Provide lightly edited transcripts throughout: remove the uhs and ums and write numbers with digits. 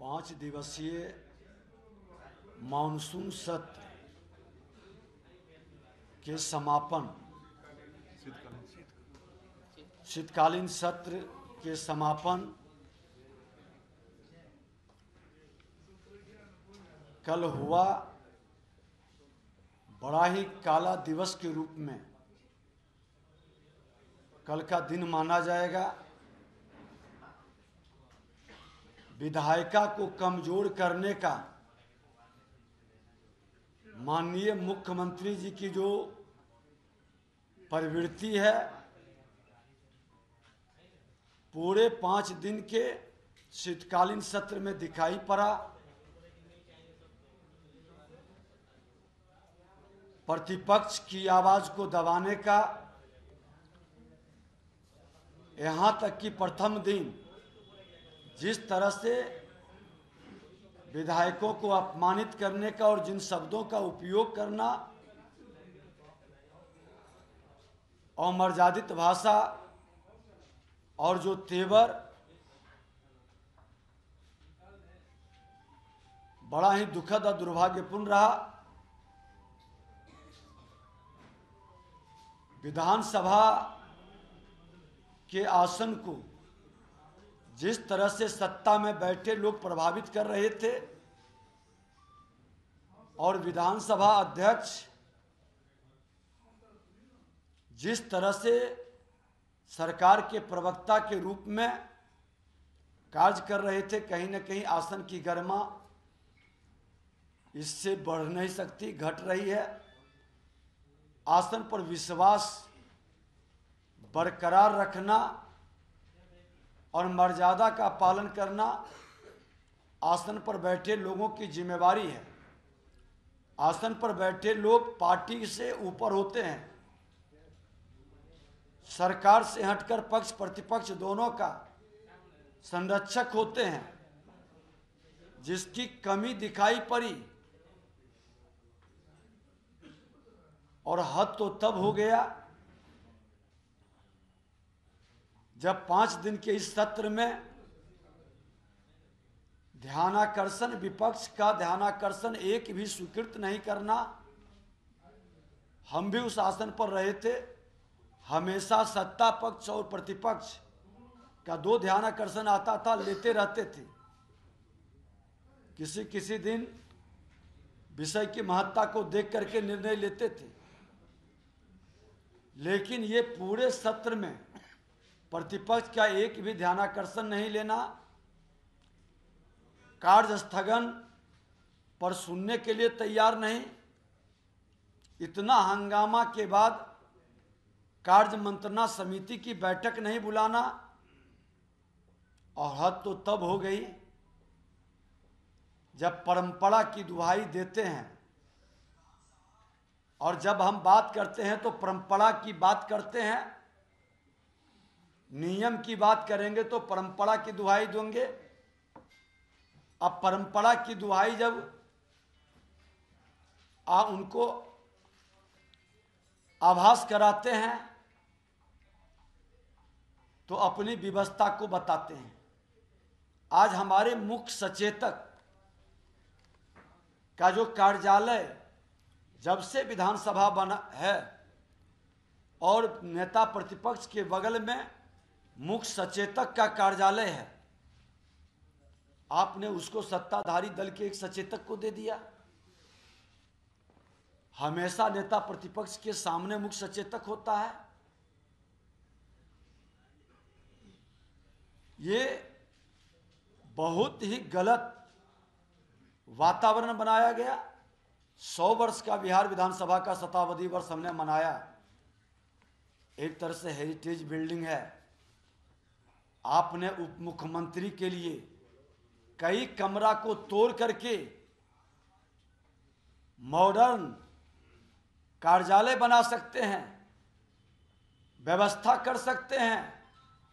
5 दिवसीय मानसून सत्र के समापन शीतकालीन सत्र के समापन कल हुआ। बड़ा ही काला दिवस के रूप में कल का दिन माना जाएगा। विधायिका को कमजोर करने का माननीय मुख्यमंत्री जी की जो प्रवृत्ति है, पूरे 5 दिन के शीतकालीन सत्र में दिखाई पड़ा। प्रतिपक्ष की आवाज को दबाने का, यहाँ तक कि प्रथम दिन जिस तरह से विधायकों को अपमानित करने का और जिन शब्दों का उपयोग करना, अमर्यादित भाषा और जो तेवर, बड़ा ही दुखद और दुर्भाग्यपूर्ण रहा। विधानसभा के आसन को जिस तरह से सत्ता में बैठे लोग प्रभावित कर रहे थे और विधानसभा अध्यक्ष जिस तरह से सरकार के प्रवक्ता के रूप में कार्य कर रहे थे, कहीं न कहीं आसन की गरिमा इससे बढ़ नहीं सकती, घट रही है। आसन पर विश्वास बरकरार रखना और मर्यादा का पालन करना आसन पर बैठे लोगों की जिम्मेवारी है। आसन पर बैठे लोग पार्टी से ऊपर होते हैं, सरकार से हटकर पक्ष प्रतिपक्ष दोनों का संरक्षक होते हैं। जिसकी कमी दिखाई पड़ी और हद तो तब हो गया जब 5 दिन के इस सत्र में ध्यानाकर्षण, विपक्ष का ध्यानाकर्षण एक भी स्वीकृत नहीं करना। हम भी उस आसन पर रहे थे, हमेशा सत्ता पक्ष और प्रतिपक्ष का 2 ध्यानाकर्षण आता था, लेते रहते थे। किसी किसी दिन विषय की महत्ता को देख करके निर्णय लेते थे, लेकिन ये पूरे सत्र में प्रतिपक्ष का एक भी ध्यानाकर्षण नहीं लेना, कार्य स्थगन पर सुनने के लिए तैयार नहीं। इतना हंगामा के बाद कार्य मंत्रणा समिति की बैठक नहीं बुलाना, और हद तो तब हो गई जब परंपरा की दुहाई देते हैं। और जब हम बात करते हैं तो परंपरा की बात करते हैं, नियम की बात करेंगे तो परंपरा की दुहाई देंगे। अब परंपरा की दुहाई जब उनको आभास कराते हैं तो अपनी व्यवस्था को बताते हैं। आज हमारे मुख्य सचेतक का जो कार्यालय जब से विधानसभा बना है और नेता प्रतिपक्ष के बगल में मुख्य सचेतक का कार्यालय है, आपने उसको सत्ताधारी दल के एक सचेतक को दे दिया। हमेशा नेता प्रतिपक्ष के सामने मुख्य सचेतक होता है। ये बहुत ही गलत वातावरण बनाया गया। 100 वर्ष का बिहार विधानसभा का शताब्दी वर्ष हमने मनाया। एक तरह से हेरिटेज बिल्डिंग है। आपने उप मुख्यमंत्री के लिए कई कमरा को तोड़ करके मॉडर्न कार्यालय बना सकते हैं, व्यवस्था कर सकते हैं।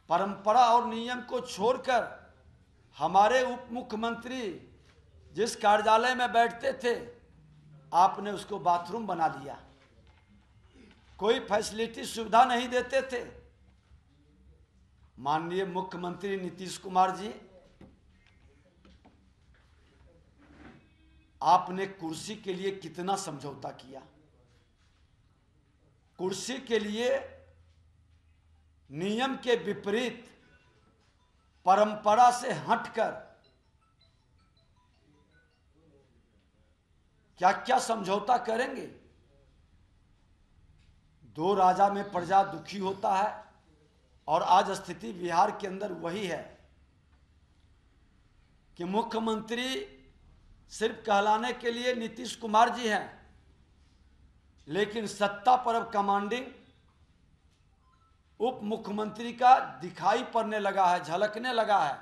परंपरा और नियम को छोड़कर हमारे उप मुख्यमंत्री जिस कार्यालय में बैठते थे, आपने उसको बाथरूम बना दिया। कोई फैसिलिटी सुविधा नहीं देते थे। माननीय मुख्यमंत्री नीतीश कुमार जी आपने कुर्सी के लिए कितना समझौता किया। कुर्सी के लिए नियम के विपरीत, परंपरा से हटकर क्या क्या समझौता करेंगे। दो राजा में प्रजा दुखी होता है, और आज स्थिति बिहार के अंदर वही है कि मुख्यमंत्री सिर्फ कहलाने के लिए नीतीश कुमार जी हैं, लेकिन सत्ता पर अब कमांडिंग उप मुख्यमंत्री का दिखाई पड़ने लगा है, झलकने लगा है।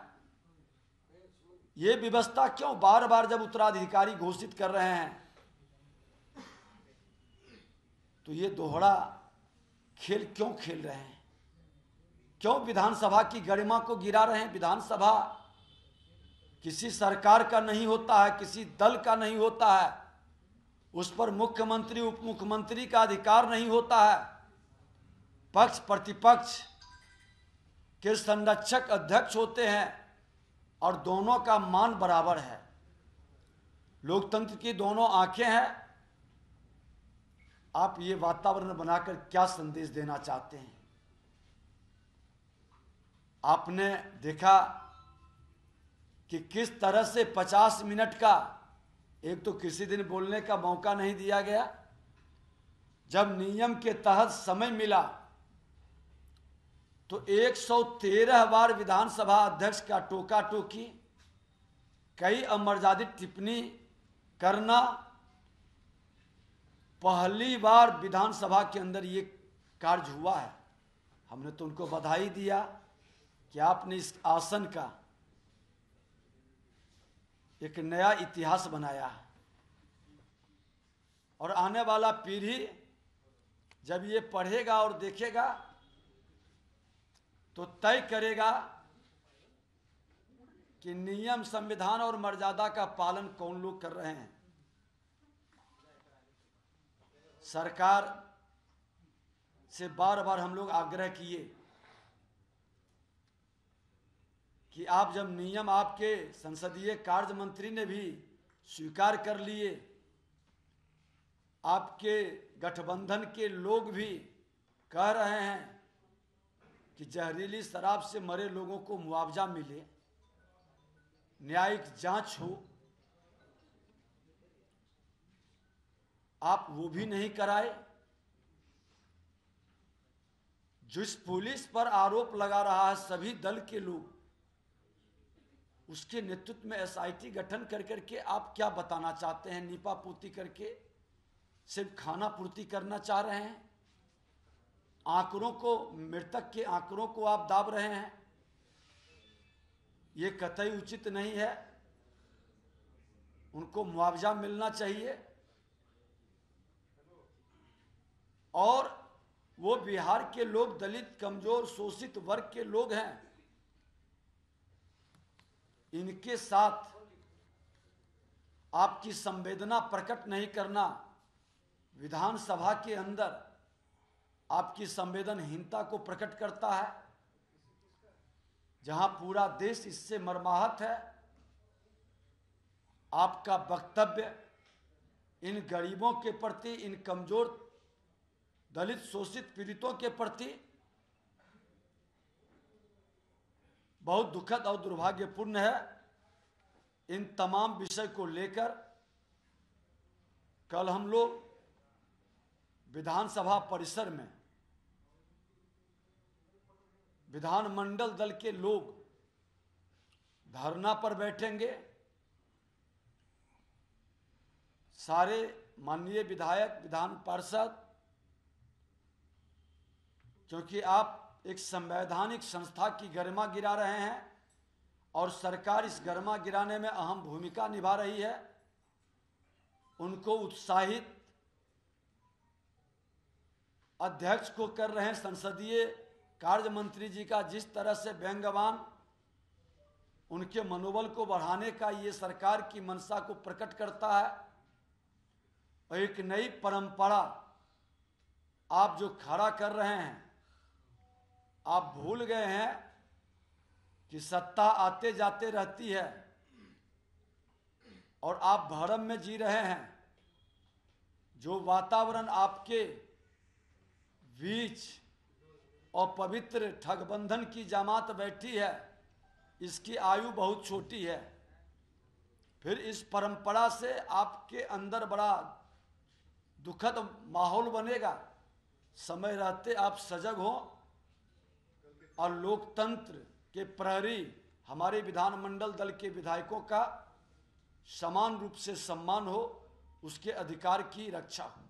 ये व्यवस्था क्यों बार बार जब उत्तराधिकारी घोषित कर रहे हैं, तो ये दोहरा खेल क्यों खेल रहे हैं? क्यों विधानसभा की गरिमा को गिरा रहे हैं? विधानसभा किसी सरकार का नहीं होता है, किसी दल का नहीं होता है, उस पर मुख्यमंत्री उप मुख्यमंत्री का अधिकार नहीं होता है। पक्ष प्रतिपक्ष के संरक्षक अध्यक्ष होते हैं, और दोनों का मान बराबर है। लोकतंत्र की दोनों आंखें हैं। आप ये वातावरण बनाकर क्या संदेश देना चाहते हैं? आपने देखा कि किस तरह से 50 मिनट का, एक तो किसी दिन बोलने का मौका नहीं दिया गया, जब नियम के तहत समय मिला तो 113 बार विधानसभा अध्यक्ष का टोका टोकी, कई अमर्यादित टिप्पणी करना। पहली बार विधानसभा के अंदर ये कार्य हुआ है। हमने तो उनको बधाई दिया कि आपने इस आसन का एक नया इतिहास बनाया है, और आने वाला पीढ़ी जब ये पढ़ेगा और देखेगा तो तय करेगा कि नियम, संविधान और मर्यादा का पालन कौन लोग कर रहे हैं। सरकार से बार बार हम लोग आग्रह किए कि आप जब नियम, आपके संसदीय कार्य मंत्री ने भी स्वीकार कर लिए, आपके गठबंधन के लोग भी कह रहे हैं कि जहरीली शराब से मरे लोगों को मुआवजा मिले, न्यायिक जांच हो, आप वो भी नहीं कराए। जिस पुलिस पर आरोप लगा रहा है सभी दल के लोग, उसके नेतृत्व में एसआईटी गठन कर करके आप क्या बताना चाहते हैं? नीपा पूर्ति करके सिर्फ खाना पूर्ति करना चाह रहे हैं। आंकड़ों को, मृतक के आंकड़ों को आप दाब रहे हैं। ये कतई उचित नहीं है। उनको मुआवजा मिलना चाहिए, और वो बिहार के लोग दलित, कमजोर, शोषित वर्ग के लोग हैं। इनके साथ आपकी संवेदना प्रकट नहीं करना विधानसभा के अंदर आपकी संवेदनहीनता को प्रकट करता है। जहां पूरा देश इससे मर्माहत है, आपका वक्तव्य इन गरीबों के प्रति, इन कमजोर, दलित, शोषित, पीड़ितों के प्रति बहुत दुखद और दुर्भाग्यपूर्ण है। इन तमाम विषय को लेकर कल हम लोग विधानसभा परिसर में विधानमंडल दल के लोग धरना पर बैठेंगे। सारे माननीय विधायक, विधान पार्षद, क्योंकि आप एक संवैधानिक संस्था की गरिमा गिरा रहे हैं, और सरकार इस गरिमा गिराने में अहम भूमिका निभा रही है। उनको उत्साहित अध्यक्ष को कर रहे हैं। संसदीय कार्य मंत्री जी का जिस तरह से व्यंग्यवान, उनके मनोबल को बढ़ाने का ये सरकार की मंशा को प्रकट करता है। और एक नई परंपरा आप जो खड़ा कर रहे हैं, आप भूल गए हैं कि सत्ता आते जाते रहती है, और आप भरम में जी रहे हैं, जो वातावरण आपके बीच और पवित्र ठगबंधन की जमात बैठी है, इसकी आयु बहुत छोटी है। फिर इस परंपरा से आपके अंदर बड़ा दुखद माहौल बनेगा। समय रहते आप सजग हो और लोकतंत्र के प्रहरी हमारे विधानमंडल दल के विधायकों का समान रूप से सम्मान हो, उसके अधिकार की रक्षा हो।